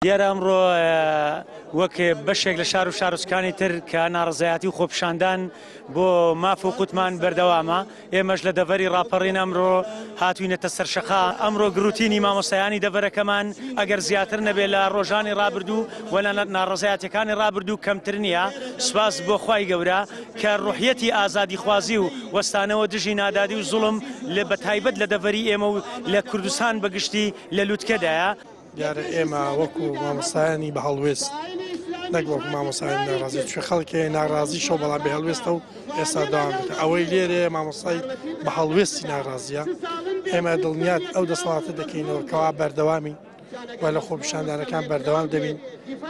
دیارە ئەمڕۆ وەک بەشێک لە شار و شارۆچکانی تر کە ناڕزایەتی و خۆپیشاندان بۆ ماف و قوتمان بەردەوامە. ئێمەش لە دەڤەری ڕاپەڕین ئەمڕۆ هاتووینەتە سەرشەخا. ئەمڕۆ گروتینی مامۆسایانی دەڤەرەکەمان ئەگەر زیاتر نەبێت لە ڕۆژانی ڕابردوو و لە ناڕزایەتەکانی ڕابردوو کەمتر نییە. سوپاس بۆ خوای گەورە کە ڕوحیەتی ئازادی خوازی و وەستانەوە دژی نادادی و زوڵم لە بەتایبەت لە دەڤەری ئێمە و لە کوردستان بەگشتی لە لووتکەدایە. دیارە ئێمە وەکو مامۆسایانی بە هەڵوێست نەک وەکو مامۆسایانی ناڕازی چ خەڵکی ناڕازی شەو بەڵام بە هەڵوێستە و ئێستا داوام بکە ئەوەی لێرێ مامۆسای بە هەڵوێستی ناڕازیە. ئێمە دڵنیات ئەو دەسەڵاتە دەکەینەوە کەوا بەردەوامی و لە خۆپیشاندانەکان بەردەوام دەبین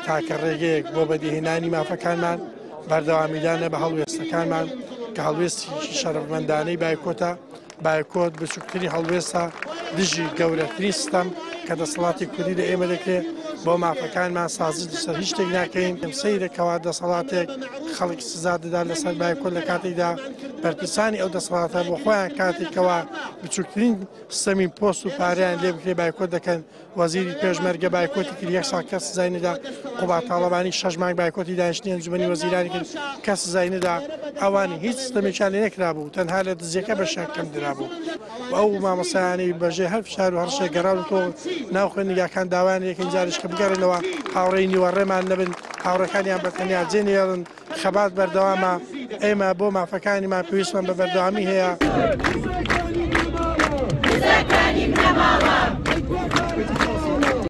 تاکە ڕێگەیەک بۆ بەدیهێنانی مافەکانمان بەردەوامیدانە بە هەڵوێستەکانمان کە هەڵوێستی شەرەفمەندانەی بایکۆتە. بایکۆت بچووکتری هەڵوێستە دژی گەورەترین ستەم کە دەسەڵاتی کوردی لە ئێمە دەکرێت بۆ مافەکانمان سازی سەر هیچ شتێک ناکەین. سەیرەکەوا دەسەڵاتێک خەڵکی سزا دەدا لەسەر بایکۆت لە کاتێکدا بەرپرسانی ئەو دەسەڵاتە بۆ خۆیان کاتێکەوە بچووکترین سەمی پۆست و پاریان لێ بکرێ بایکۆت دەکەن. وەزیری پێشمەرگە بایکۆتی کرد 1 ساڵ کەس سزای نەدا. قوبا تاڵەبانی 6 مانگ بایکۆتی دانیشتنی ئەنجومەنی وەزیرانی کرد کەس سزای نەدا. ئەوانی هیچ ستەمێکیان لێ نەکرابوو تەنها لە دزیەکە بەشیان کەم درابوو. ئەو مامۆسایانی بەژێ هەر فشار و هەر شتێک گەڕان و تۆ ناو خوێندنگاکان داوان یەکەین جاریش کە بگەڕێنەوە هاوڕێی نیوەڕێمان نەبن هاوڕەکانیان بەتەنیا جێنێڵن. خەبات بەردەوامە. ئێمە بۆ مافەکانیمان پێویستمان بە بەردەوامی هەیە.